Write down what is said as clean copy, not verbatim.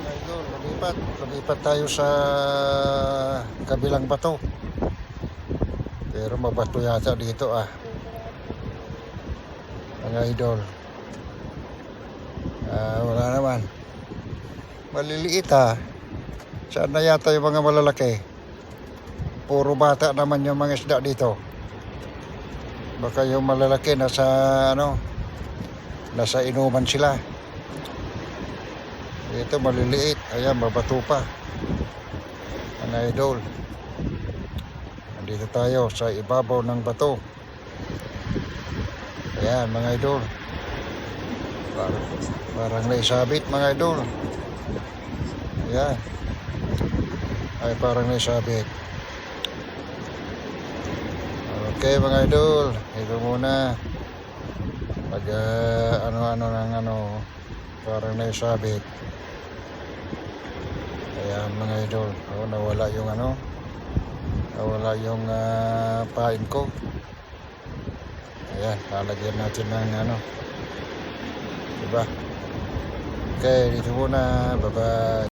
Idol, lumipat tayo sa kabilang bato. Pero mabato yata dito mga idol. Wala naman. Maliliit Saan na yata yung mga malalaki? Puro bata naman yung mga isda dito. Baka yung malalaki nasa inuman sila. Ito maliliit. Ayan, mabato pa. Mga idol. Nandito tayo sa ibabaw ng bato. Ayan, mga idol. Parang naisabit, mga idol. Ayan. Ay, parang naisabit. Okay, mga idol. Ito muna. Pag parang naisabit. Ayan, mga idol. Nawala yung pain ko. Ayan, lalagyan natin ng diba? Okay, dito muna. Bye-bye.